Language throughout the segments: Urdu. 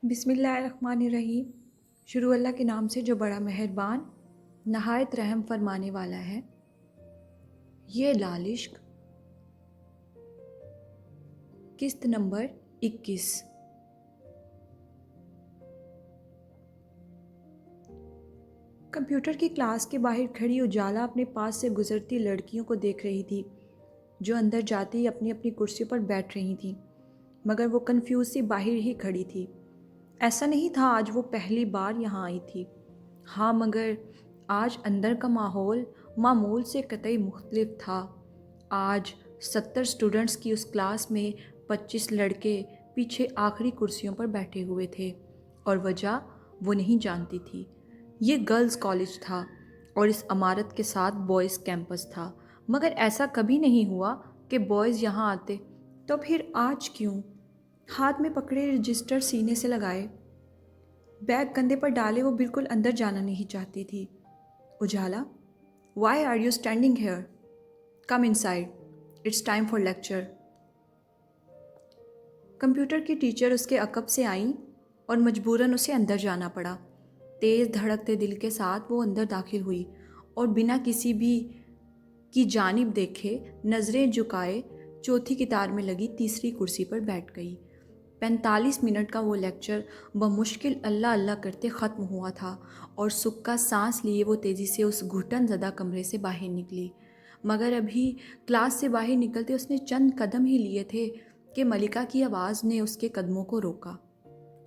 بسم اللہ الرحمن الرحیم۔ شروع اللہ کے نام سے جو بڑا مہربان نہایت رحم فرمانے والا ہے۔ یہ لال عشق، قسط نمبر 21۔ کمپیوٹر کی کلاس کے باہر کھڑی اجالا اپنے پاس سے گزرتی لڑکیوں کو دیکھ رہی تھی جو اندر جاتے ہی اپنی اپنی کرسیوں پر بیٹھ رہی تھیں، مگر وہ کنفیوز سی باہر ہی کھڑی تھی۔ ایسا نہیں تھا آج وہ پہلی بار یہاں آئی تھی، ہاں، مگر آج اندر کا ماحول معمول سے قطعی مختلف تھا۔ آج 70 اسٹوڈنٹس کی اس کلاس میں 25 لڑکے پیچھے آخری کرسیوں پر بیٹھے ہوئے تھے، اور وجہ وہ نہیں جانتی تھی۔ یہ گرلز کالج تھا اور اس عمارت کے ساتھ بوائز کیمپس تھا، مگر ایسا کبھی نہیں ہوا کہ بوائز یہاں آتے، تو پھر آج کیوں؟ ہاتھ میں پکڑے رجسٹر سینے سے لگائے، بیگ کندھے پر ڈالے، وہ بالکل اندر جانا نہیں چاہتی تھی۔ Ujala, why are you standing here? Come inside, it's time for lecture. Computer کی ٹیچر اس کے عقب سے آئیں اور مجبوراً اسے اندر جانا پڑا۔ تیز دھڑکتے دل کے ساتھ وہ اندر داخل ہوئی اور بنا کسی بھی کی جانب دیکھے نظریں جھکائے چوتھی قطار میں لگی تیسری کرسی پر بیٹھ گئی۔ 45 منٹ کا وہ لیکچر بمشکل اللہ اللہ کرتے ختم ہوا تھا، اور سکھ کا سانس لیے وہ تیزی سے اس گھٹن زدہ کمرے سے باہر نکلی، مگر ابھی کلاس سے باہر نکلتے اس نے چند قدم ہی لیے تھے کہ ملکہ کی آواز نے اس کے قدموں کو روکا۔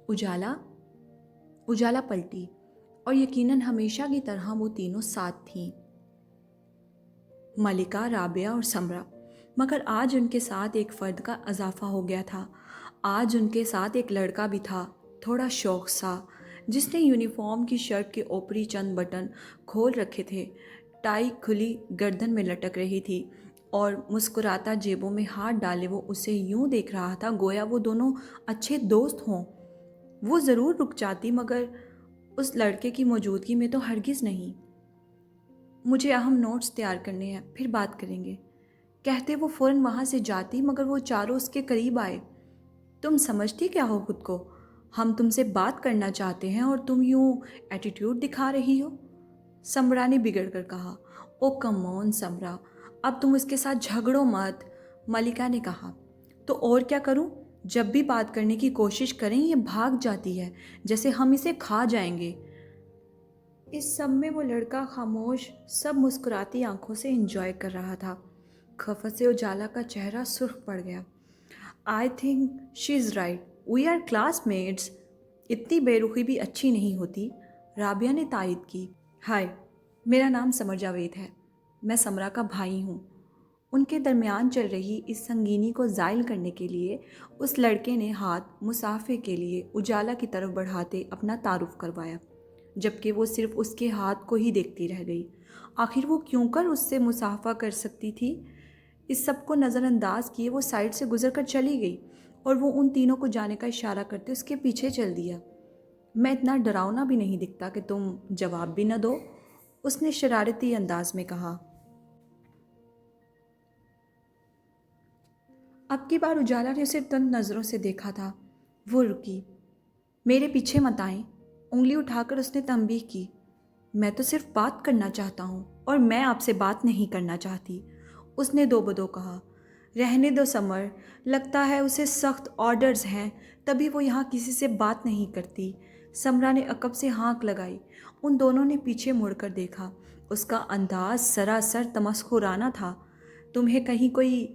اجالا۔ اجالا پلٹی، اور یقیناً ہمیشہ کی طرح وہ تینوں ساتھ تھیں، ملکہ، رابعہ اور سمرا، مگر آج ان کے ساتھ ایک فرد کا اضافہ ہو گیا تھا۔ آج ان کے ساتھ ایک لڑکا بھی تھا، تھوڑا شوخ سا، جس نے یونیفارم کی شرٹ کے اوپری چند بٹن کھول رکھے تھے، ٹائی کھلی گردن میں لٹک رہی تھی، اور مسکراتا جیبوں میں ہاتھ ڈالے وہ اسے یوں دیکھ رہا تھا گویا وہ دونوں اچھے دوست ہوں۔ وہ ضرور رک جاتی، مگر اس لڑکے کی موجودگی میں تو ہرگز نہیں۔ مجھے اہم نوٹس تیار کرنے ہیں، پھر بات کریں گے، کہتے وہ فوراً وہاں سے جاتی، مگر وہ چاروں اس کے قریب آئے۔ تم سمجھتی کیا ہو خود کو؟ ہم تم سے بات کرنا چاہتے ہیں اور تم یوں ایٹیٹیوڈ دکھا رہی ہو، سمرا نے بگڑ کر کہا۔ او کم آن سمرا، اب تم اس کے ساتھ جھگڑو مت، ملکہ نے کہا۔ تو اور کیا کروں؟ جب بھی بات کرنے کی کوشش کریں یہ بھاگ جاتی ہے، جیسے ہم اسے کھا جائیں گے۔ اس سب میں وہ لڑکا خاموش، سب مسکراتی آنکھوں سے انجوائے کر رہا تھا۔ خفت سے اجالا کا چہرہ سرخ پڑ گیا۔ I think she is right, we are classmates. اتنی بے رخی بھی اچھی نہیں ہوتی، رابعہ نے تائید کی۔ ہائے، میرا نام سمر جاوید ہے، میں سمرا کا بھائی ہوں۔ ان کے درمیان چل رہی اس سنگینی کو زائل کرنے کے لیے اس لڑکے نے ہاتھ مصافحے کے لیے اجالا کی طرف بڑھاتے اپنا تعارف کروایا، جبکہ وہ صرف اس کے ہاتھ کو ہی دیکھتی رہ گئی۔ آخر وہ کیوں کر اس سے مصافحہ کر سکتی تھی؟ اس سب کو نظر انداز کیے وہ سائڈ سے گزر کر چلی گئی، اور وہ ان تینوں کو جانے کا اشارہ کرتے اس کے پیچھے چل دیا۔ میں اتنا ڈراؤنا بھی نہیں دکھتا کہ تم جواب بھی نہ دو، اس نے شرارتی انداز میں کہا۔ اب کی بار اجالا نے اسے تند نظروں سے دیکھا تھا۔ وہ رکی۔ میرے پیچھے مت آئیں، انگلی اٹھا کر اس نے تنبیہ کی۔ میں تو صرف بات کرنا چاہتا ہوں، اور میں آپ سے بات نہیں کرنا چاہتی، اس نے دو بدو کہا۔ رہنے دو سمر، لگتا ہے اسے سخت آرڈرز ہیں، تبھی وہ یہاں کسی سے بات نہیں کرتی۔ سمرا نے عقب سے ہانک لگائی۔ ان دونوں نے پیچھے مڑ کر دیکھا۔ اس کا انداز سراسر تمسخرانہ تھا۔ تمہیں کہیں کوئی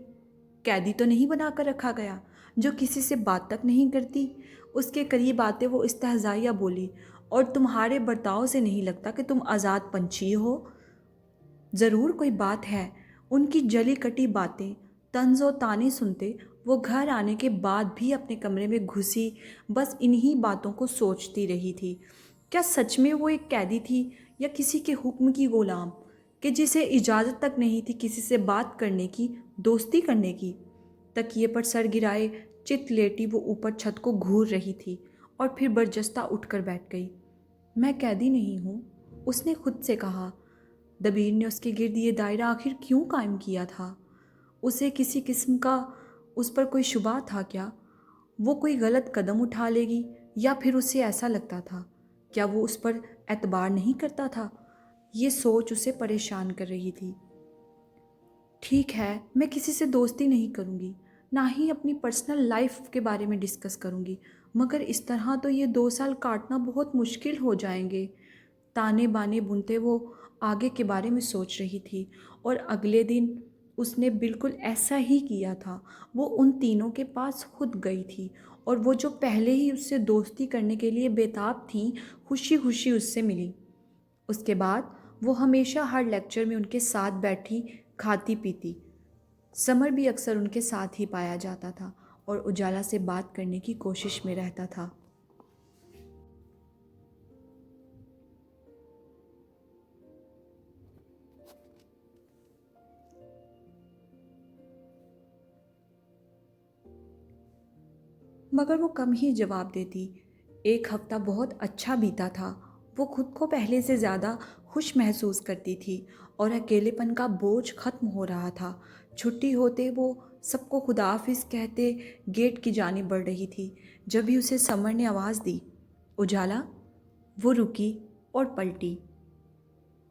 قیدی تو نہیں بنا کر رکھا گیا جو کسی سے بات تک نہیں کرتی؟ اس کے قریب آتے وہ استہزائیہ بولی۔ اور تمہارے برتاؤ سے نہیں لگتا کہ تم آزاد پنچھی ہو؟ ضرور کوئی بات ہے۔ ان کی جلی کٹی باتیں، طنز و طعنے سنتے وہ گھر آنے کے بعد بھی اپنے کمرے میں گھسی بس انہی باتوں کو سوچتی رہی تھی۔ کیا سچ میں وہ ایک قیدی تھی، یا کسی کے حکم کی غلام، کہ جسے اجازت تک نہیں تھی کسی سے بات کرنے کی، دوستی کرنے کی؟ تکیے پر سر گرائے چت لیٹی وہ اوپر چھت کو گھور رہی تھی، اور پھر برجستہ اٹھ کر بیٹھ گئی۔ میں قیدی نہیں ہوں، اس نے خود سے کہا۔ دبیر نے اس کے گرد یہ دائرہ آخر کیوں قائم کیا تھا؟ اسے کسی قسم کا اس پر کوئی شبہ تھا کیا؟ وہ کوئی غلط قدم اٹھا لے گی، یا پھر اسے ایسا لگتا تھا؟ کیا وہ اس پر اعتبار نہیں کرتا تھا؟ یہ سوچ اسے پریشان کر رہی تھی۔ ٹھیک ہے، میں کسی سے دوستی نہیں کروں گی، نہ ہی اپنی پرسنل لائف کے بارے میں ڈسکس کروں گی، مگر اس طرح تو یہ 2 سال کاٹنا بہت مشکل ہو جائیں گے۔ تانے بانے بنتے وہ آگے کے بارے میں سوچ رہی تھی، اور اگلے دن اس نے بالکل ایسا ہی کیا تھا۔ وہ ان تینوں کے پاس خود گئی تھی، اور وہ جو پہلے ہی اس سے دوستی کرنے کے لیے بےتاب تھیں، خوشی خوشی اس سے ملی۔ اس کے بعد وہ ہمیشہ ہر لیکچر میں ان کے ساتھ بیٹھی کھاتی پیتی۔ سمر بھی اکثر ان کے ساتھ ہی پایا جاتا تھا اور اجالا سے بات کرنے کی کوشش میں رہتا تھا۔ مگر وہ کم ہی جواب دیتی۔ ایک ہفتہ بہت اچھا بیتا تھا۔ وہ خود کو پہلے سے زیادہ خوش محسوس کرتی تھی اور اکیلے پن کا بوجھ ختم ہو رہا تھا۔ چھٹی ہوتے وہ سب کو خدا حافظ کہتے گیٹ کی جانب بڑھ رہی تھی، جب ہی اسے سمر نے آواز دی، اجالا۔ وہ رکی اور پلٹی۔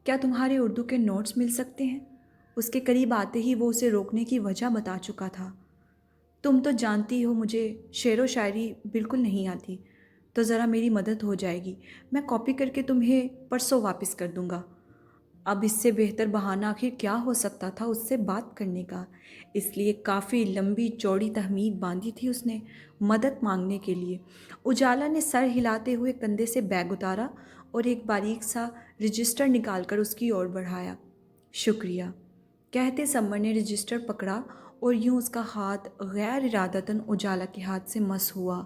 کیا تمہارے اردو کے نوٹس مل سکتے ہیں؟ اس کے قریب آتے ہی وہ اسے روکنے کی وجہ بتا چکا تھا۔ تم تو جانتی ہو مجھے شعر و شاعری بالکل نہیں آتی، تو ذرا میری مدد ہو جائے گی، میں کاپی کر کے تمہیں پرسوں واپس کر دوں گا۔ اب اس سے بہتر بہانہ آخر کیا ہو سکتا تھا اس سے بات کرنے کا؟ اس لیے کافی لمبی چوڑی تحمید باندھی تھی اس نے مدد مانگنے کے لیے۔ اجالا نے سر ہلاتے ہوئے کندھے سے بیگ اتارا اور ایک باریک سا رجسٹر نکال کر اس کی اور بڑھایا۔ شکریہ کہتے سمر نے رجسٹر پکڑا اور یوں اس کا ہاتھ غیر ارادتاً اجالا کے ہاتھ سے مس ہوا،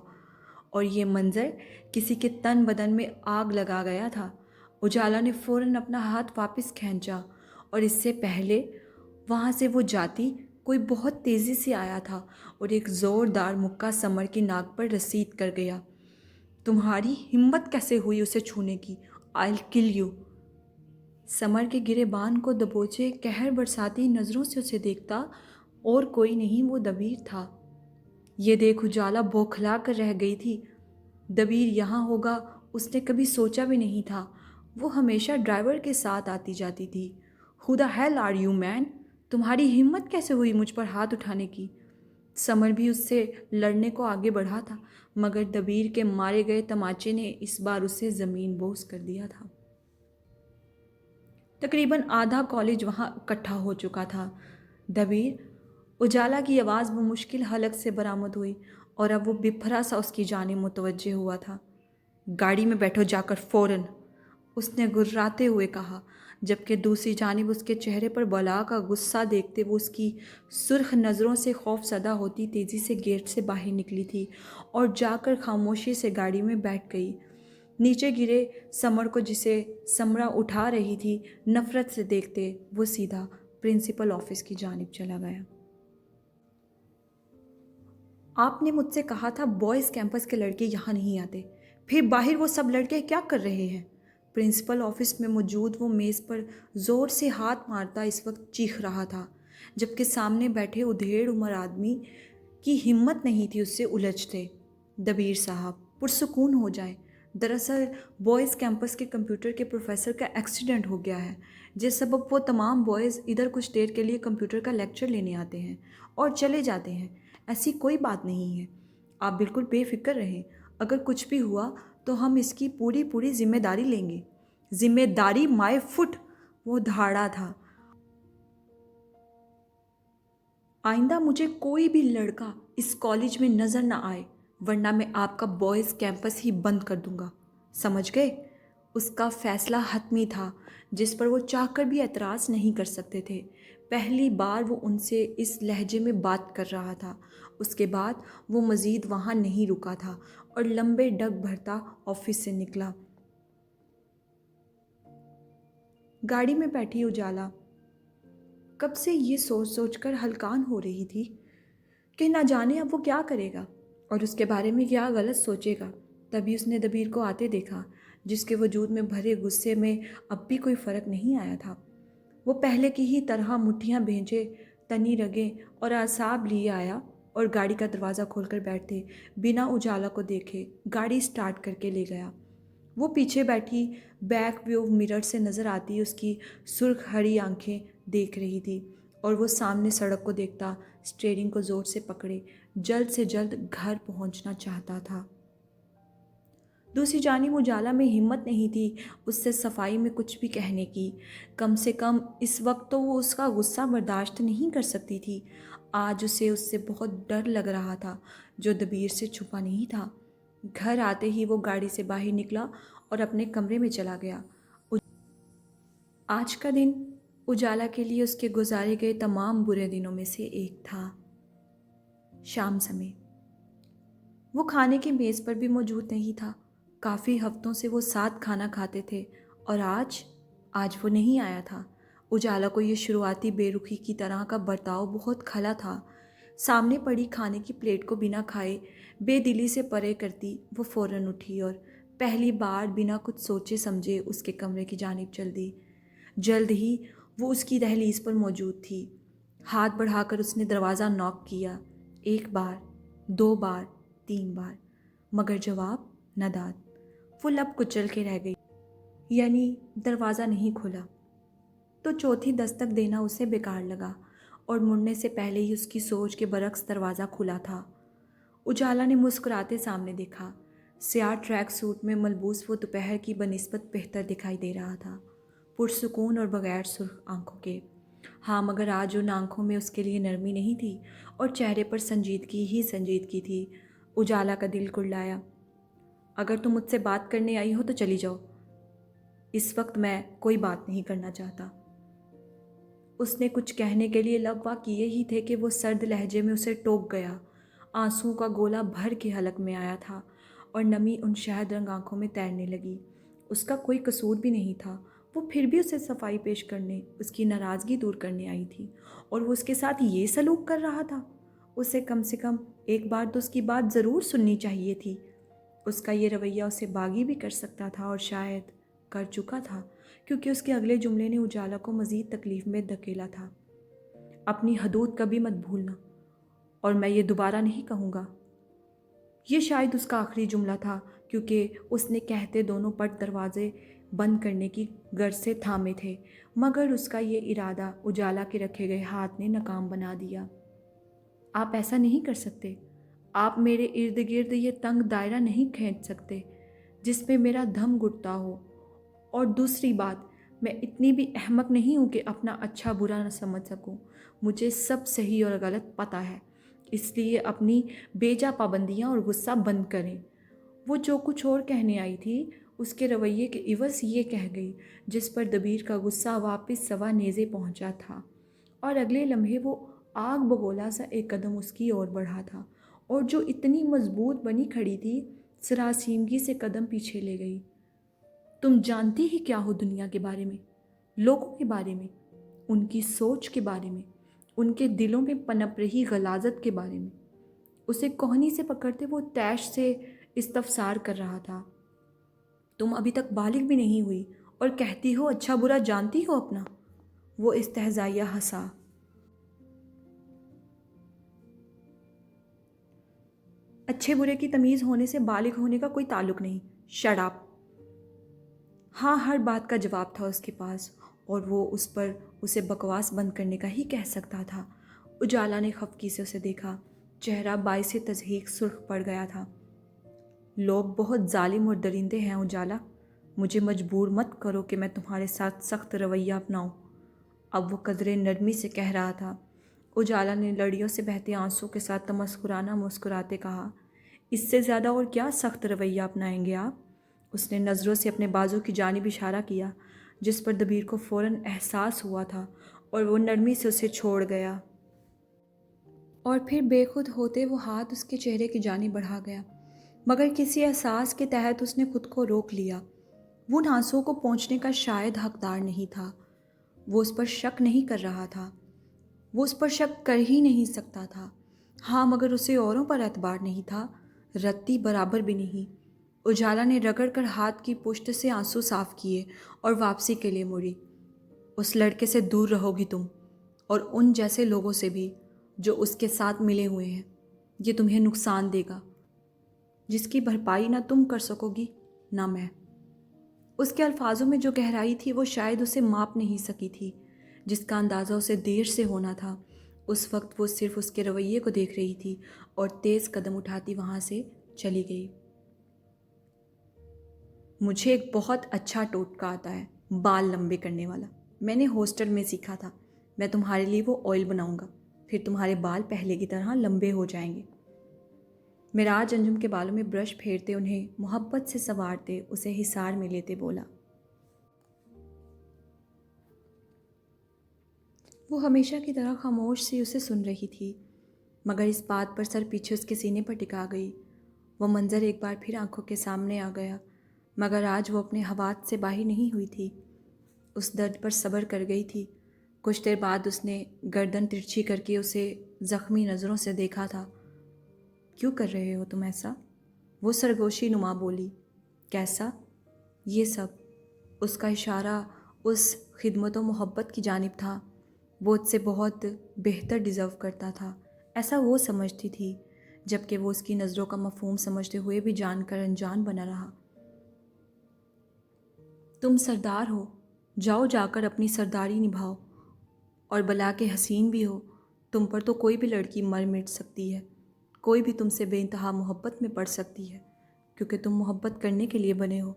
اور یہ منظر کسی کے تن بدن میں آگ لگا گیا تھا۔ اجالا نے فوراً اپنا ہاتھ واپس کھینچا، اور اس سے پہلے وہاں سے وہ جاتی کوئی بہت تیزی سے آیا تھا اور ایک زوردار مکہ سمر کی ناک پر رسید کر گیا۔ تمہاری ہمت کیسے ہوئی اسے چھونے کی؟ I'll kill you۔ سمر کے گرے بان کو دبوچے قہر برساتی نظروں سے اسے دیکھتا، اور کوئی نہیں، وہ دبیر تھا۔ یہ دیکھ اجالا بوکھلا کر رہ گئی تھی۔ دبیر یہاں ہوگا اس نے کبھی سوچا بھی نہیں تھا۔ وہ ہمیشہ ڈرائیور کے ساتھ آتی جاتی تھی۔ Who the hell are you man؟ تمہاری ہمت کیسے ہوئی مجھ پر ہاتھ اٹھانے کی؟ سمر بھی اس سے لڑنے کو آگے بڑھا تھا، مگر دبیر کے مارے گئے تماچے نے اس بار اسے زمین بوس کر دیا تھا۔ تقریباً آدھا کالج وہاں اکٹھا ہو چکا تھا۔ دبیر، اجالا کی آواز بمشکل حلق سے برآمد ہوئی، اور اب وہ بپھرا سا اس کی جانب متوجہ ہوا تھا۔ گاڑی میں بیٹھو جا کر فوراً، اس نے گرراتے ہوئے کہا، جبکہ دوسری جانب اس کے چہرے پر بلا کا غصہ دیکھتے وہ اس کی سرخ نظروں سے خوف زدہ ہوتی تیزی سے گیٹ سے باہر نکلی تھی اور جا کر خاموشی سے گاڑی میں بیٹھ گئی۔ نیچے گرے سمر کو جسے سمرا اٹھا رہی تھی نفرت سے دیکھتے وہ سیدھا پرنسپل آفس کی جانب چلا گیا۔ آپ نے مجھ سے کہا تھا بوائز کیمپس کے لڑکے یہاں نہیں آتے، پھر باہر وہ سب لڑکے کیا کر رہے ہیں؟ پرنسپل آفس میں موجود وہ میز پر زور سے ہاتھ مارتا اس وقت چیخ رہا تھا، جبکہ سامنے بیٹھے ادھیڑ عمر آدمی کی ہمت نہیں تھی اس سے الجھتے۔ دبیر صاحب پرسکون ہو جائیں، دراصل بوائز کیمپس کے کمپیوٹر کے پروفیسر کا ایکسیڈنٹ ہو گیا ہے، جس سبب وہ تمام بوائز ادھر کچھ دیر کے لیے کمپیوٹر کا لیکچر لینے آتے ہیں اور چلے جاتے ہیں۔ ایسی کوئی بات نہیں ہے، آپ بالکل بے فکر رہیں، اگر کچھ بھی ہوا تو ہم اس کی پوری ذمہ داری لیں گے۔ ذمہ داری مائے فٹ، وہ دھاڑا تھا۔ آئندہ مجھے کوئی بھی لڑکا اس کالج میں نظر نہ آئے، ورنہ میں آپ کا بوائز کیمپس ہی بند کر دوں گا، سمجھ گئے؟ اس کا فیصلہ حتمی تھا، جس پر وہ چاہ کر بھی اعتراض نہیں کر سکتے تھے۔ پہلی بار وہ ان سے اس لہجے میں بات کر رہا تھا۔ اس کے بعد وہ مزید وہاں نہیں رکا تھا اور لمبے ڈگ بھرتا آفس سے نکلا۔ گاڑی میں بیٹھی اجالا کب سے یہ سوچ سوچ کر ہلکان ہو رہی تھی کہ نہ جانے اب وہ کیا کرے گا اور اس کے بارے میں کیا غلط سوچے گا۔ تبھی اس نے دبیر کو آتے دیکھا، جس کے وجود میں بھرے غصے میں اب بھی کوئی فرق نہیں آیا تھا۔ وہ پہلے کی ہی طرح مٹھیاں بھیجے، تنی رگیں اور اعصاب لیے آیا۔ اور گاڑی کا دروازہ کھول کر بیٹھتے بنا اجالا کو دیکھے گاڑی سٹارٹ کر کے لے گیا۔ وہ پیچھے بیٹھی بیک ویو مرر سے نظر آتی اس کی سرخ ہری آنکھیں دیکھ رہی تھی، اور وہ سامنے سڑک کو دیکھتا اسٹیئرنگ کو زور سے پکڑے جلد سے جلد گھر پہنچنا چاہتا تھا۔ دوسری جانب اجالا میں ہمت نہیں تھی اس سے صفائی میں کچھ بھی کہنے کی، کم سے کم اس وقت تو وہ اس کا غصہ برداشت نہیں کر سکتی تھی۔ آج اسے اس سے بہت ڈر لگ رہا تھا جو دبیر سے چھپا نہیں تھا۔ گھر آتے ہی وہ گاڑی سے باہر نکلا اور اپنے کمرے میں چلا گیا۔ آج کا دن اجالا کے لیے اس کے گزارے گئے تمام برے دنوں میں سے ایک تھا۔ شام سمے وہ کھانے کی میز پر بھی موجود نہیں تھا۔ کافی ہفتوں سے وہ ساتھ کھانا کھاتے تھے اور آج وہ نہیں آیا تھا۔ اجالا کو یہ شروعاتی بے رخی کی طرح کا برتاؤ بہت کھلا تھا۔ سامنے پڑی کھانے کی پلیٹ کو بنا کھائے بے دلی سے پرے کرتی وہ فوراً اٹھی اور پہلی بار بنا کچھ سوچے سمجھے اس کے کمرے کی جانب چل دی۔ جلد ہی وہ اس کی دہلیز پر موجود تھی۔ ہاتھ بڑھا کر اس نے دروازہ نوک کیا، 1 بار، 2 بار، 3 بار، مگر جواب نداد۔ وہ لب کچل کے رہ گئی، یعنی دروازہ نہیں کھلا۔ تو چوتھی دستک دینا اسے بیکار لگا اور مڑنے سے پہلے ہی اس کی سوچ کے برعکس دروازہ کھلا تھا۔ اجالا نے مسکراتے سامنے دیکھا۔ سیاہ ٹریک سوٹ میں ملبوس وہ دوپہر کی بنسبت بہتر دکھائی دے رہا تھا، پرسکون اور بغیر سرخ آنکھوں کے۔ ہاں، مگر آج ان آنکھوں میں اس کے لیے نرمی نہیں تھی اور چہرے پر سنجیدگی ہی سنجیدگی تھی۔ اجالا کا دل کڑلایا۔ اگر تم مجھ سے بات کرنے آئی ہو تو چلی جاؤ، اس وقت میں کوئی بات نہیں کرنا چاہتا۔ اس نے کچھ کہنے کے لیے لب وا کیے ہی تھے کہ وہ سرد لہجے میں اسے ٹوک گیا۔ آنسوؤں کا گولا بھر کے حلق میں آیا تھا اور نمی ان شہد رنگ آنکھوں میں تیرنے لگی۔ اس کا کوئی قصور بھی نہیں تھا، وہ پھر بھی اسے صفائی پیش کرنے، اس کی ناراضگی دور کرنے آئی تھی، اور وہ اس کے ساتھ یہ سلوک کر رہا تھا۔ اسے کم سے کم ایک بار تو اس کی بات ضرور سننی چاہیے تھی۔ اس کا یہ رویہ اسے باغی بھی کر سکتا تھا، اور شاید کر چکا تھا، کیونکہ اس کے اگلے جملے نے اجالا کو مزید تکلیف میں دھکیلا تھا۔ اپنی حدود کبھی مت بھولنا، اور میں یہ دوبارہ نہیں کہوں گا۔ یہ شاید اس کا آخری جملہ تھا، کیونکہ اس نے کہتے دونوں پٹ دروازے بند کرنے کی غرض سے تھامے تھے، مگر اس کا یہ ارادہ اجالا کے رکھے گئے ہاتھ نے ناکام بنا دیا۔ آپ ایسا نہیں کر سکتے۔ آپ میرے ارد گرد یہ تنگ دائرہ نہیں کھینچ سکتے جس میں میرا دم گھٹتا ہو، اور دوسری بات، میں اتنی بھی احمق نہیں ہوں کہ اپنا اچھا برا نہ سمجھ سکوں۔ مجھے سب صحیح اور غلط پتہ ہے، اس لیے اپنی بیجا پابندیاں اور غصہ بند کریں۔ وہ جو کچھ اور کہنے آئی تھی اس کے رویے کے عوض یہ کہہ گئی، جس پر دبیر کا غصہ واپس سوا نیزے پہنچا تھا، اور اگلے لمحے وہ آگ بگولا سا ایک قدم اس کی اور بڑھا تھا، اور جو اتنی مضبوط بنی کھڑی تھی سراسیمگی سے قدم پیچھے لے گئی۔ تم جانتی ہی کیا ہو دنیا کے بارے میں، لوگوں کے بارے میں، ان کی سوچ کے بارے میں، ان کے دلوں میں پنپ رہی غلاظت کے بارے میں۔ اسے کوہنی سے پکڑتے وہ تیش سے استفسار کر رہا تھا۔ تم ابھی تک بالغ بھی نہیں ہوئی اور کہتی ہو اچھا برا جانتی ہو اپنا۔ وہ استہزائیہ ہنسا۔ اچھے برے کی تمیز ہونے سے بالغ ہونے کا کوئی تعلق نہیں، شٹ اپ۔ ہاں، ہر بات کا جواب تھا اس کے پاس، اور وہ اس پر اسے بکواس بند کرنے کا ہی کہہ سکتا تھا۔ اجالا نے خفگی سے اسے دیکھا، چہرہ باعث تضحیک سرخ پڑ گیا تھا۔ لوگ بہت ظالم اور درندے ہیں اجالا، مجھے مجبور مت کرو کہ میں تمہارے ساتھ سخت رویہ اپناؤں۔ اب وہ قدرے نرمی سے کہہ رہا تھا۔ اجالا نے لڑیوں سے بہتے آنسوں کے ساتھ تمسخرانہ مسکراتے کہا، اس سے زیادہ اور کیا سخت رویہ اپنائیں گے آپ؟ اس نے نظروں سے اپنے بازو کی جانب اشارہ کیا، جس پر دبیر کو فوراً احساس ہوا تھا، اور وہ نرمی سے اسے چھوڑ گیا، اور پھر بے خود ہوتے وہ ہاتھ اس کے چہرے کی جانب بڑھا گیا، مگر کسی احساس کے تحت اس نے خود کو روک لیا۔ وہ ان آنسوؤں کو پہنچنے کا شاید حقدار نہیں تھا۔ وہ اس پر شک نہیں کر رہا تھا، وہ اس پر شک کر ہی نہیں سکتا تھا۔ ہاں، مگر اسے اوروں پر اعتبار نہیں تھا، رتی برابر بھی نہیں۔ اجالا نے رگڑ کر ہاتھ کی پشت سے آنسو صاف کیے اور واپسی کے لیے مڑی۔ اس لڑکے سے دور رہو گی تم، اور ان جیسے لوگوں سے بھی جو اس کے ساتھ ملے ہوئے ہیں۔ یہ تمہیں نقصان دے گا جس کی بھرپائی نہ تم کر سکو گی نہ میں۔ اس کے الفاظوں میں جو گہرائی تھی وہ شاید اسے ماپ نہیں سکی تھی، جس کا اندازہ اسے دیر سے ہونا تھا۔ اس وقت وہ صرف اس کے رویے کو دیکھ رہی تھی اور تیز قدم اٹھاتی وہاں سے چلی گئی۔ مجھے ایک بہت اچھا ٹوٹکا آتا ہے، بال لمبے کرنے والا۔ میں نے ہاسٹل میں سیکھا تھا۔ میں تمہارے لیے وہ آئل بناؤں گا، پھر تمہارے بال پہلے کی طرح لمبے ہو جائیں گے۔ معراج انجم کے بالوں میں برش پھیرتے، انہیں محبت سے سنوارتے، اسے حصار میں لیتے بولا۔ وہ ہمیشہ کی طرح خاموش سی اسے سن رہی تھی، مگر اس بات پر سر پیچھے اس کے سینے پر ٹکا گئی۔ وہ منظر ایک بار پھر آنکھوں کے سامنے آ گیا، مگر آج وہ اپنے حواس سے باہر نہیں ہوئی تھی۔ اس درد پر صبر کر گئی تھی۔ کچھ دیر بعد اس نے گردن ترچھی کر کے اسے زخمی نظروں سے دیکھا تھا۔ کیوں کر رہے ہو تم ایسا؟ وہ سرگوشی نما بولی۔ کیسا؟ یہ سب۔ اس کا اشارہ اس خدمت و محبت کی جانب تھا۔ وہ اس سے بہت بہتر ڈیزرو کرتا تھا، ایسا وہ سمجھتی تھی، جبکہ وہ اس کی نظروں کا مفہوم سمجھتے ہوئے بھی جان کر انجان بنا رہا۔ تم سردار ہو، جاؤ جا کر اپنی سرداری نبھاؤ، اور بلا کے حسین بھی ہو۔ تم پر تو کوئی بھی لڑکی مر مٹ سکتی ہے، کوئی بھی تم سے بے انتہا محبت میں پڑ سکتی ہے، کیونکہ تم محبت کرنے کے لیے بنے ہو۔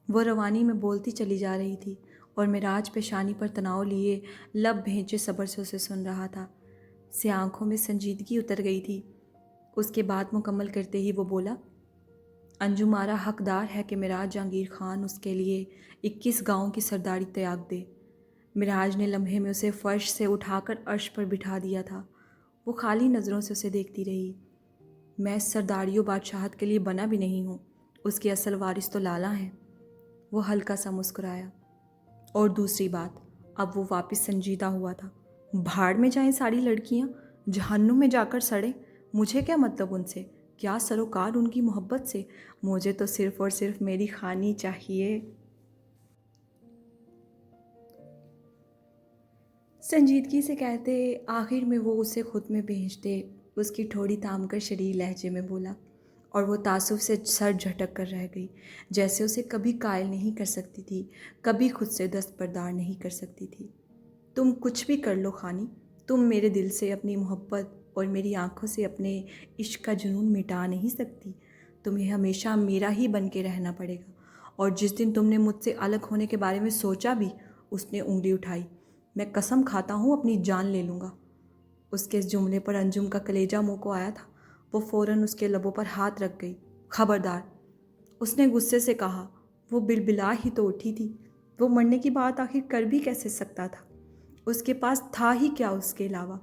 وہ روانی میں بولتی چلی جا رہی تھی اور معراج پیشانی پر تناؤ لیے لب بھینچے صبر سے اسے سن رہا تھا۔ سیاہ آنکھوں میں سنجیدگی اتر گئی تھی۔ اس کے بعد مکمل کرتے ہی وہ بولا، انجم آرا حقدار ہے کہ معراج جہانگیر خان اس کے لیے 21 گاؤں کی سرداری تیاگ دے۔ معراج نے لمحے میں اسے فرش سے اٹھا کر عرش پر بٹھا دیا تھا۔ وہ خالی نظروں سے اسے دیکھتی رہی۔ میں اس سرداری و بادشاہت کے لیے بنا بھی نہیں ہوں، اس کے اصل وارث تو لالا ہیں۔ وہ ہلکا سا مسکرایا۔ اور دوسری بات، اب وہ واپس سنجیدہ ہوا تھا، بھاڑ میں جائیں ساری لڑکیاں، جہنم میں جا کر سڑیں، مجھے کیا مطلب ان سے، کیا سروکار ان کی محبت سے، مجھے تو صرف اور صرف میری خانی چاہیے۔ سنجیدگی سے کہتے، آخر میں وہ اسے خود میں بھیجتے، اس کی ٹھوڑی تھام کر شریر لہجے میں بولا، اور وہ تعصب سے سر جھٹک کر رہ گئی، جیسے اسے کبھی قائل نہیں کر سکتی تھی، کبھی خود سے دستبردار نہیں کر سکتی تھی۔ تم کچھ بھی کر لو خانی، تم میرے دل سے اپنی محبت اور میری آنکھوں سے اپنے عشق کا جنون مٹا نہیں سکتی۔ تمہیں ہمیشہ میرا ہی بن کے رہنا پڑے گا، اور جس دن تم نے مجھ سے الگ ہونے کے بارے میں سوچا بھی، اس نے انگلی اٹھائی، میں قسم کھاتا ہوں اپنی جان لے لوں گا۔ اس کے اس جملے پر انجم کا کلیجہ منہ کو آیا تھا۔ وہ فوراً اس کے لبوں پر ہاتھ رکھ گئی۔ خبردار، اس نے غصے سے کہا۔ وہ بلبلا ہی تو اٹھی تھی۔ وہ مرنے کی بات آخر کر بھی کیسے سکتا تھا؟ اس کے پاس تھا ہی کیا اس کے علاوہ؟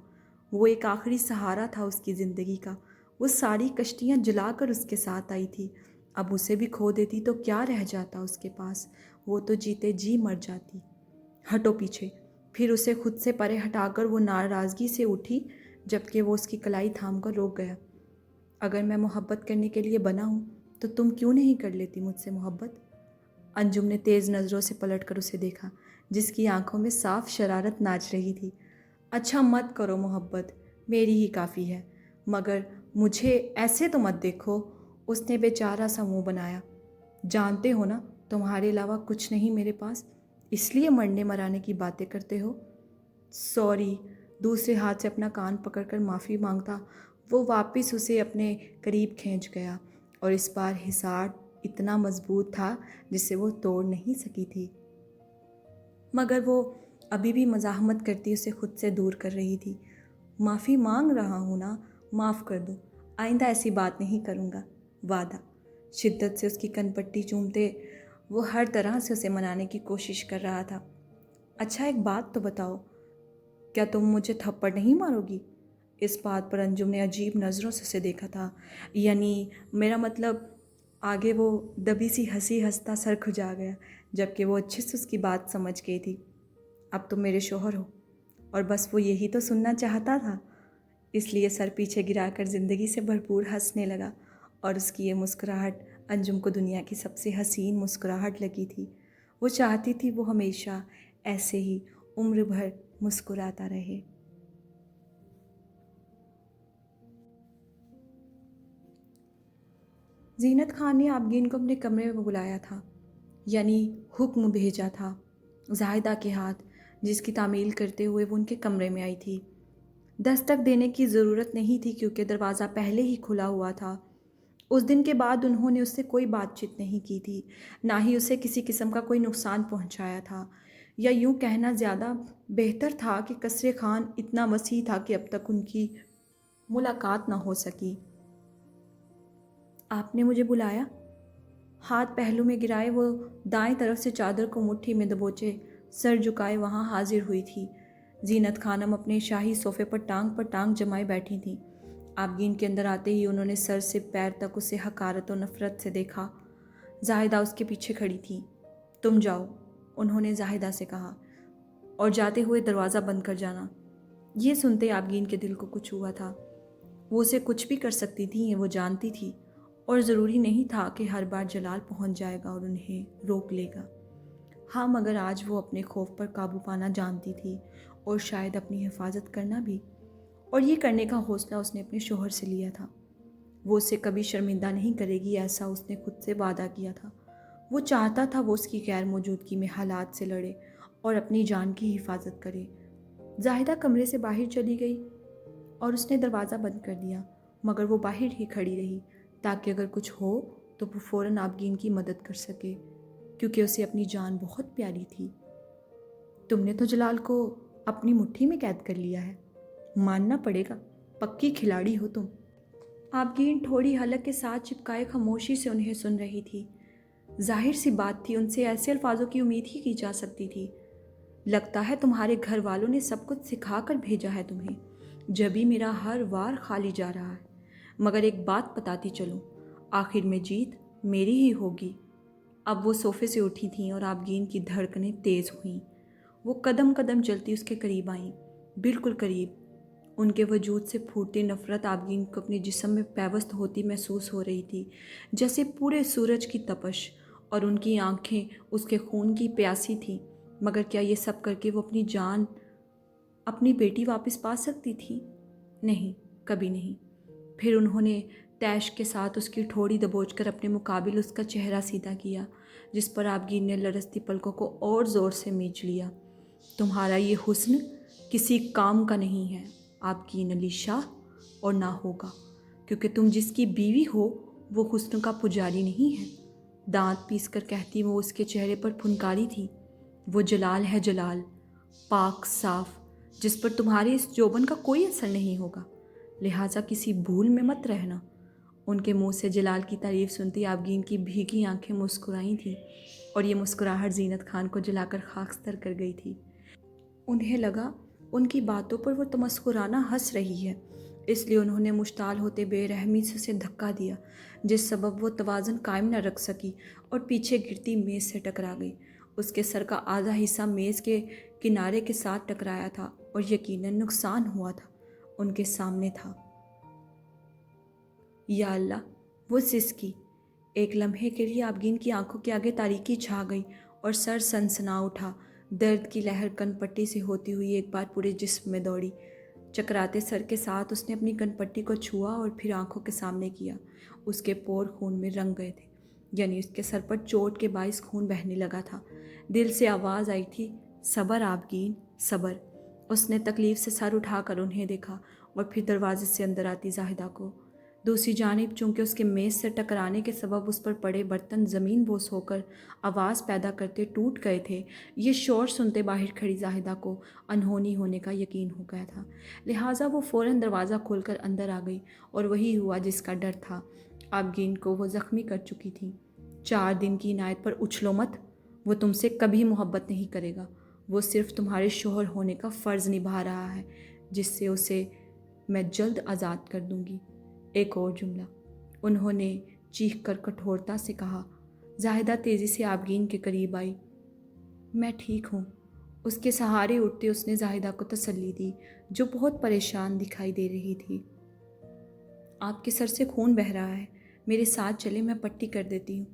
وہ ایک آخری سہارا تھا اس کی زندگی کا۔ وہ ساری کشتیاں جلا کر اس کے ساتھ آئی تھی، اب اسے بھی کھو دیتی تو کیا رہ جاتا اس کے پاس؟ وہ تو جیتے جی مر جاتی۔ ہٹو پیچھے۔ پھر اسے خود سے پرے ہٹا کر وہ ناراضگی سے اٹھی، جبکہ وہ اس کی کلائی تھام کر روک گیا۔ اگر میں محبت کرنے کے لیے بنا ہوں تو تم کیوں نہیں کر لیتی مجھ سے محبت؟ انجم نے تیز نظروں سے پلٹ کر اسے دیکھا، جس کی آنکھوں میں صاف شرارت ناچ رہی تھی۔ اچھا مت کرو محبت، میری ہی کافی ہے، مگر مجھے ایسے تو مت دیکھو۔ اس نے بیچارہ سا منہ بنایا۔ جانتے ہو نا تمہارے علاوہ کچھ نہیں میرے پاس، اس لیے مرنے مرانے کی باتیں کرتے ہو۔ سوری۔ دوسرے ہاتھ سے اپنا کان پکڑ کر معافی مانگتا وہ واپس اسے اپنے قریب کھینچ گیا، اور اس بار حصار اتنا مضبوط تھا جسے وہ توڑ نہیں سکی تھی، مگر وہ ابھی بھی مزاحمت کرتی اسے خود سے دور کر رہی تھی۔ معافی مانگ رہا ہوں نا، معاف کر دو، آئندہ ایسی بات نہیں کروں گا، وعدہ۔ شدت سے اس کی کن پٹی چومتے وہ ہر طرح سے اسے منانے کی کوشش کر رہا تھا۔ اچھا ایک بات تو بتاؤ، کیا تم مجھے تھپڑ نہیں مارو گی؟ اس بات پر انجم نے عجیب نظروں سے اسے دیکھا تھا، یعنی میرا مطلب۔ آگے وہ دبی سی ہنسی ہنستا سر کھجا گیا، جبکہ وہ اچھے سے اس کی بات سمجھ گئی تھی۔ اب تم میرے شوہر ہو، اور بس وہ یہی تو سننا چاہتا تھا۔ اس لیے سر پیچھے گرا کر زندگی سے بھرپور ہنسنے لگا، اور اس کی یہ مسکراہٹ انجم کو دنیا کی سب سے حسین مسکراہٹ لگی تھی۔ وہ چاہتی تھی وہ ہمیشہ ایسے ہی عمر بھر مسکراتا رہے۔ زینت خان نے آبگین کو اپنے کمرے میں بلایا تھا، یعنی حکم بھیجا تھا۔ زاہدہ کے ہاتھ جس کی تعمیل کرتے ہوئے وہ ان کے کمرے میں آئی تھی، دستک دینے کی ضرورت نہیں تھی کیونکہ دروازہ پہلے ہی کھلا ہوا تھا۔ اس دن کے بعد انہوں نے اس سے کوئی بات چیت نہیں کی تھی، نہ ہی اسے کسی قسم کا کوئی نقصان پہنچایا تھا، یا یوں کہنا زیادہ بہتر تھا کہ قصر خان اتنا وسیع تھا کہ اب تک ان کی ملاقات نہ ہو سکی۔ آپ نے مجھے بلایا؟ ہاتھ پہلو میں گرائے وہ دائیں طرف سے چادر کو مٹھی میں دبوچے سر جھکائے وہاں حاضر ہوئی تھی۔ زینت خانم اپنے شاہی صوفے پر ٹانگ جمائے بیٹھی تھیں۔ آبگین کے اندر آتے ہی انہوں نے سر سے پیر تک اسے حقارت و نفرت سے دیکھا۔ زاہدہ اس کے پیچھے کھڑی تھی۔ تم جاؤ، انہوں نے زاہدہ سے کہا، اور جاتے ہوئے دروازہ بند کر جانا۔ یہ سنتے آبگین کے دل کو کچھ ہوا تھا۔ وہ اسے کچھ بھی کر سکتی تھی، یہ وہ جانتی تھی، اور ضروری نہیں تھا کہ ہر بار جلال پہنچ جائے گا اور انہیں روک لے گا۔ ہاں، مگر آج وہ اپنے خوف پر قابو پانا جانتی تھی، اور شاید اپنی حفاظت کرنا بھی، اور یہ کرنے کا حوصلہ اس نے اپنے شوہر سے لیا تھا۔ وہ اسے کبھی شرمندہ نہیں کرے گی، ایسا اس نے خود سے وعدہ کیا تھا۔ وہ چاہتا تھا وہ اس کی غیر موجودگی میں حالات سے لڑے اور اپنی جان کی حفاظت کرے۔ زاہدہ کمرے سے باہر چلی گئی اور اس نے دروازہ بند کر دیا، مگر وہ باہر ہی کھڑی رہی تاکہ اگر کچھ ہو تو وہ فوراً آبگین کی مدد کر سکے، کیونکہ اسے اپنی جان بہت پیاری تھی۔ تم نے تو جلال کو اپنی مٹھی میں قید کر لیا ہے، ماننا پڑے گا، پکی کھلاڑی ہو تم۔ آبگین تھوڑی حلق کے ساتھ چپکائے خاموشی سے انہیں سن رہی تھی۔ ظاہر سی بات تھی، ان سے ایسے الفاظوں کی امید ہی کی جا سکتی تھی۔ لگتا ہے تمہارے گھر والوں نے سب کچھ سکھا کر بھیجا ہے تمہیں، جبھی میرا ہر وار خالی جا رہا ہے۔ مگر ایک بات بتاتی چلوں، آخر میں جیت میری ہی ہوگی۔ اب وہ صوفے سے اٹھی تھیں اور آبگین کی دھڑکنیں تیز ہوئیں۔ وہ قدم قدم چلتی اس کے قریب آئیں، بالکل قریب۔ ان کے وجود سے پھوٹتی نفرت آبگین کو اپنے جسم میں پیوست ہوتی محسوس ہو رہی تھی، جیسے پورے سورج کی تپش، اور ان کی آنکھیں اس کے خون کی پیاسی تھیں۔ مگر کیا یہ سب کر کے وہ اپنی جان، اپنی بیٹی واپس پا سکتی تھی؟ نہیں، کبھی نہیں۔ پھر انہوں نے تیش کے ساتھ اس کی ٹھوڑی دبوچ کر اپنے مقابل اس کا چہرہ سیدھا کیا، جس پر آبگین نے لرزتی پلکوں کو اور زور سے مینچ لیا۔ تمہارا یہ حسن کسی کام کا نہیں ہے آبگین علی شاہ، اور نہ ہوگا، کیونکہ تم جس کی بیوی ہو وہ حسن کا پجاری نہیں ہے۔ دانت پیس کر کہتی وہ اس کے چہرے پر پھنکاری تھی۔ وہ جلال ہے، جلال، پاک صاف، جس پر تمہارے اس جوبن کا کوئی اثر نہیں ہوگا، لہٰذا کسی بھول میں مت رہنا۔ ان کے منہ سے جلال کی تعریف سنتی آبگین کی بھیگی آنکھیں مسکرائی تھیں، اور یہ مسکراہٹ زینت خان کو جلا کر خاکستر کر گئی تھی۔ انہیں لگا ان کی باتوں پر وہ تمسخرانہ ہنس رہی ہے، اس لیے انہوں نے مشتعل ہوتے بے رحمی سے اسے دھکا دیا، جس سبب وہ توازن قائم نہ رکھ سکی اور پیچھے گرتی میز سے ٹکرا گئی۔ اس کے سر کا آدھا حصہ میز کے کنارے کے ساتھ ٹکرایا تھا، اور یقیناً نقصان ہوا تھا، ان کے سامنے تھا۔ یا اللہ، وہ سسکی! ایک لمحے کے لیے آبگین کی آنکھوں کے آگے تاریکی چھا گئی اور سر سنسنا اٹھا۔ درد کی لہر کن پٹی سے ہوتی ہوئی ایک بار پورے جسم میں دوڑی۔ چکراتے سر کے ساتھ اس نے اپنی کن پٹی کو چھوا اور پھر آنکھوں کے سامنے کیا۔ اس کے پور خون میں رنگ گئے تھے، یعنی اس کے سر پر چوٹ کے باعث خون بہنے لگا تھا۔ دل سے آواز آئی تھی، صبر آبگین، صبر۔ اس نے تکلیف سے سر اٹھا کر انہیں دیکھا اور پھر دروازے سے اندر آتی زاہدہ کو۔ دوسری جانب چونکہ اس کے میز سے ٹکرانے کے سبب اس پر پڑے برتن زمین بوس ہو کر آواز پیدا کرتے ٹوٹ گئے تھے، یہ شور سنتے باہر کھڑی زاہدہ کو انہونی ہونے کا یقین ہو گیا تھا، لہٰذا وہ فوراً دروازہ کھول کر اندر آ گئی، اور وہی ہوا جس کا ڈر تھا۔ آبگین کو وہ زخمی کر چکی تھی۔ 4 دن کی عنایت پر اچھلو مت، وہ تم سے کبھی محبت نہیں کرے گا، وہ صرف تمہارے شوہر ہونے کا فرض نبھا رہا ہے، جس سے اسے میں جلد آزاد کر دوں گی۔ ایک اور جملہ، انہوں نے چیخ کر کٹھورتا سے کہا۔ زاہدہ تیزی سے آبگین کے قریب آئی۔ میں ٹھیک ہوں، اس کے سہارے اٹھتے اس نے زاہدہ کو تسلی دی، جو بہت پریشان دکھائی دے رہی تھی۔ آپ کے سر سے خون بہہ رہا ہے، میرے ساتھ چلے، میں پٹی کر دیتی ہوں۔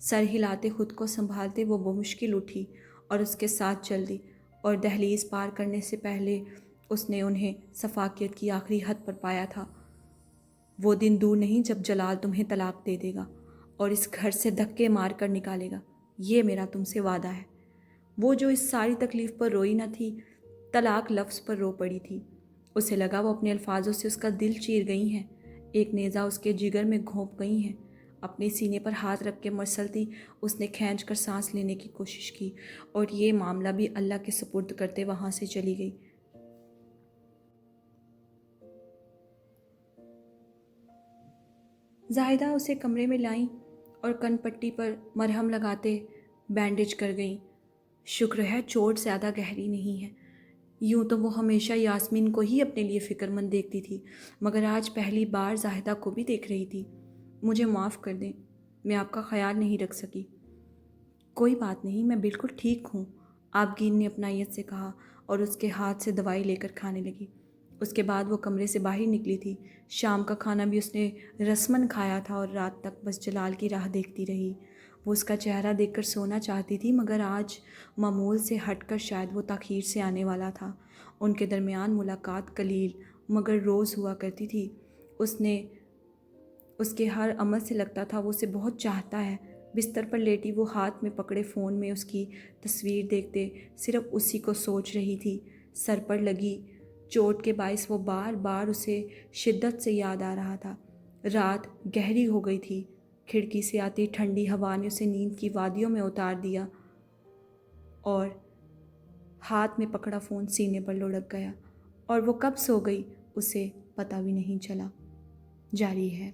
سر ہلاتے خود کو سنبھالتے وہ بمشکل اٹھی اور اس کے ساتھ چل دی، اور دہلیز پار کرنے سے پہلے اس نے انہیں سفاکیت کی آخری حد پر پایا تھا۔ وہ دن دور نہیں جب جلال تمہیں طلاق دے دے گا، اور اس گھر سے دھکے مار کر نکالے گا، یہ میرا تم سے وعدہ ہے۔ وہ جو اس ساری تکلیف پر روئی نہ تھی، طلاق لفظ پر رو پڑی تھی۔ اسے لگا وہ اپنے الفاظوں سے اس کا دل چیر گئی ہیں، ایک نیزہ اس کے جگر میں گھونپ گئی ہیں۔ اپنے سینے پر ہاتھ رکھ کے مسلتی اس نے کھینچ کر سانس لینے کی کوشش کی اور یہ معاملہ بھی اللہ کے سپرد کرتے وہاں سے چلی گئی۔ زاہدہ اسے کمرے میں لائیں اور کن پٹی پر مرہم لگاتے بینڈیج کر گئیں۔ شکر ہے چوٹ زیادہ گہری نہیں ہے۔ یوں تو وہ ہمیشہ یاسمین کو ہی اپنے لیے فکر مند دیکھتی تھی، مگر آج پہلی بار زاہدہ کو بھی دیکھ رہی تھی۔ مجھے معاف کر دیں، میں آپ کا خیال نہیں رکھ سکی۔ کوئی بات نہیں، میں بالکل ٹھیک ہوں، آبگین نے اپنائیت سے کہا اور اس کے ہاتھ سے دوائی لے کر کھانے لگی۔ اس کے بعد وہ کمرے سے باہر نکلی تھی۔ شام کا کھانا بھی اس نے رسماً کھایا تھا اور رات تک بس جلال کی راہ دیکھتی رہی۔ وہ اس کا چہرہ دیکھ کر سونا چاہتی تھی، مگر آج معمول سے ہٹ کر شاید وہ تاخیر سے آنے والا تھا۔ ان کے درمیان ملاقات قلیل مگر روز ہوا کرتی تھی۔ اس کے ہر عمل سے لگتا تھا وہ اسے بہت چاہتا ہے۔ بستر پر لیٹی وہ ہاتھ میں پکڑے فون میں اس کی تصویر دیکھتے صرف اسی کو سوچ رہی تھی۔ سر پر لگی چوٹ کے باعث وہ بار بار اسے شدت سے یاد آ رہا تھا۔ رات گہری ہو گئی تھی، کھڑکی سے آتی ٹھنڈی ہوا نے اسے نیند کی وادیوں میں اتار دیا اور ہاتھ میں پکڑا فون سینے پر لڑک گیا، اور وہ کب سو گئی اسے پتہ بھی نہیں چلا۔ جاری ہے۔